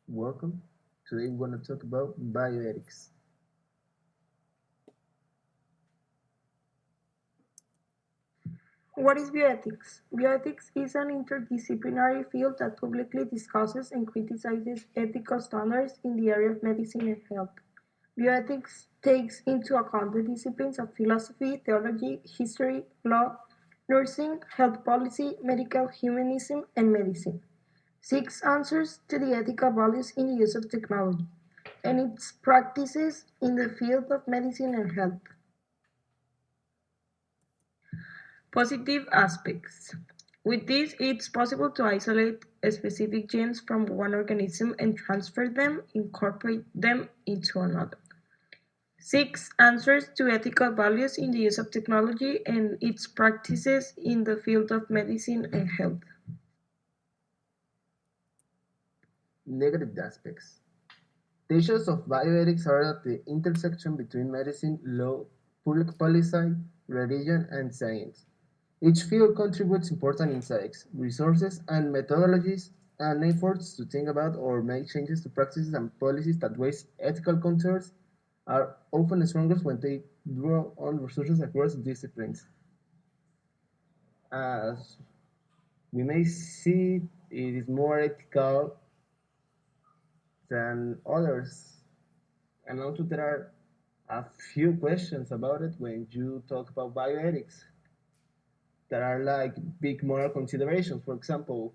Welcome. Today we're going to talk about bioethics. What is bioethics? Bioethics is an interdisciplinary field that publicly discusses and criticizes ethical standards in the area of medicine and health. Bioethics takes into account the disciplines of philosophy, theology, history, law, nursing, health policy, medical humanism, and medicine. Seeks answers to the ethical values in the use of technology and its practices in the field of medicine and health. Positive aspects. With this, it's possible to isolate specific genes from one organism and transfer them, incorporate them into another. 6. Answers to ethical values in the use of technology and its practices in the field of medicine and health. Negative aspects. The issues of bioethics are at the intersection between medicine, law, public policy, religion, and science. Each field contributes important insights, resources, and methodologies and efforts to think about or make changes to practices and policies that raise ethical concerns are often strongest when they draw on resources across disciplines. As we may see, it is more ethical than others. And also, there are a few questions about it when you talk about bioethics. There are like big moral considerations. For example,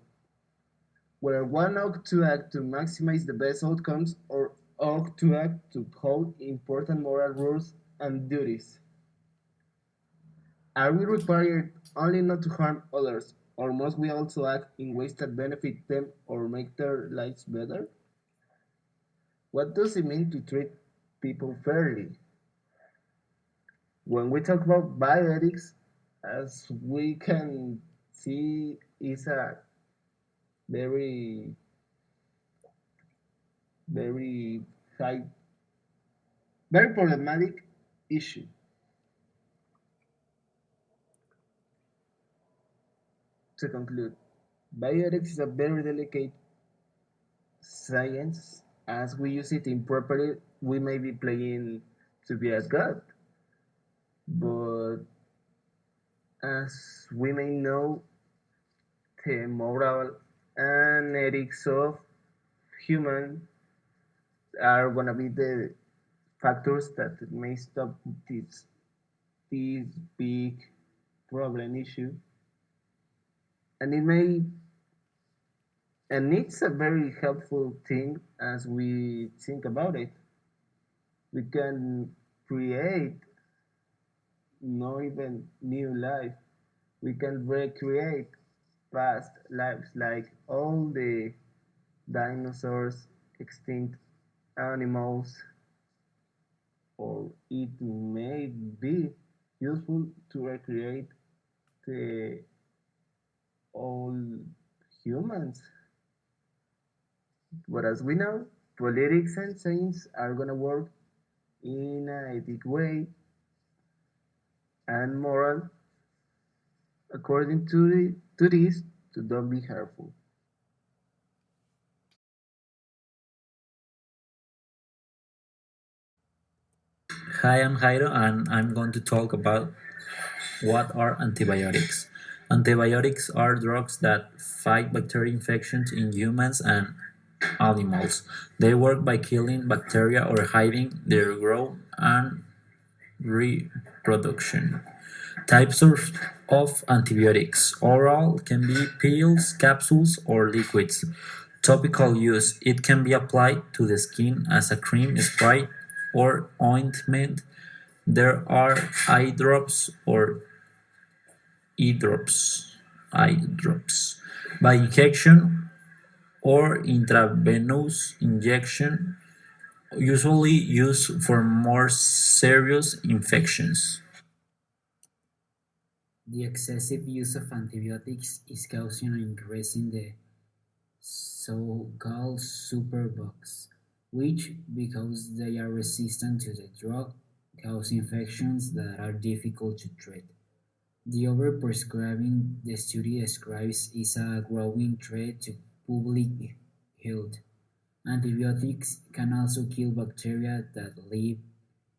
whether one ought to act to maximize the best outcomes or ought to act to uphold important moral rules and duties. Are we required only not to harm others, or must we also act in ways that benefit them or make their lives better? What does it mean to treat people fairly? When we talk about bioethics, as we can see, is a very, very high, very problematic issue. To conclude, bioethics is a very delicate science. As we use it improperly, we may be playing to be a god. But as we may know, the moral and ethics of human are gonna be the factors that may stop this big problem issue, and it may and it's a very helpful thing as we think about it. We can create no even new life. We can recreate past lives like all the dinosaurs, extinct animals, or it may be useful to recreate the all humans. But as we know, politics and science are gonna work in an ethic way and moral according to this to don't be harmful. Hi, I'm Jairo, and I'm going to talk about what are antibiotics. Antibiotics are drugs that fight bacterial infections in humans and animals. They work by killing bacteria or hiding their growth and reproduction. Types of antibiotics: oral can be pills, capsules, or liquids. Topical use: it can be applied to the skin as a cream, spray, or ointment. There are eye drops or e-drops, eye drops by injection or intravenous injection, usually used for more serious infections. The excessive use of antibiotics is causing an increase in the so-called superbugs, which, because they are resistant to the drug, cause infections that are difficult to treat. The overprescribing the study describes is a growing threat to public health. Antibiotics can also kill bacteria that live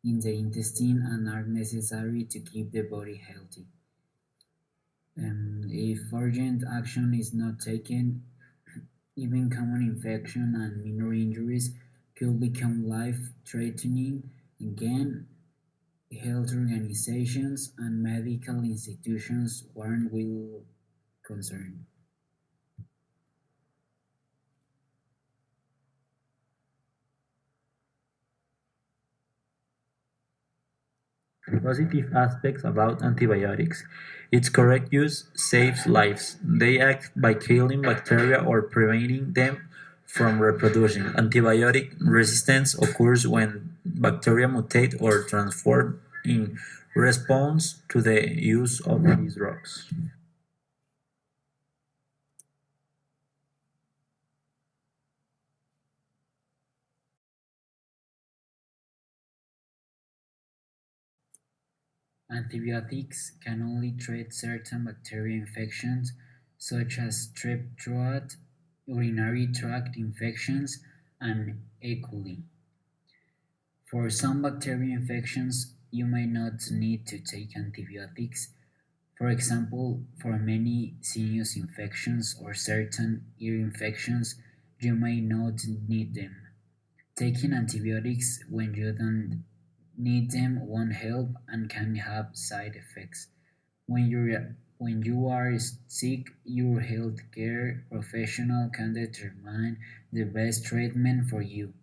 in the intestine and are necessary to keep the body healthy. If urgent action is not taken, even common infection and minor injuries could become life-threatening. Again, health organizations and medical institutions warn will concern. Positive aspects about antibiotics. Its correct use saves lives. They act by killing bacteria or preventing them from reproducing. Antibiotic resistance occurs when bacteria mutate or transform in response to the use of these drugs. Antibiotics can only treat certain bacterial infections such as strep throat, urinary tract infections, and E. coli. For some bacterial infections, you may not need to take antibiotics. For example, for many sinus infections or certain ear infections, you may not need them. Taking antibiotics when you don't need them won't help and can have side effects. When you are sick, your healthcare professional can determine the best treatment for you.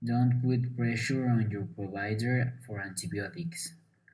Don't put pressure on your provider for antibiotics.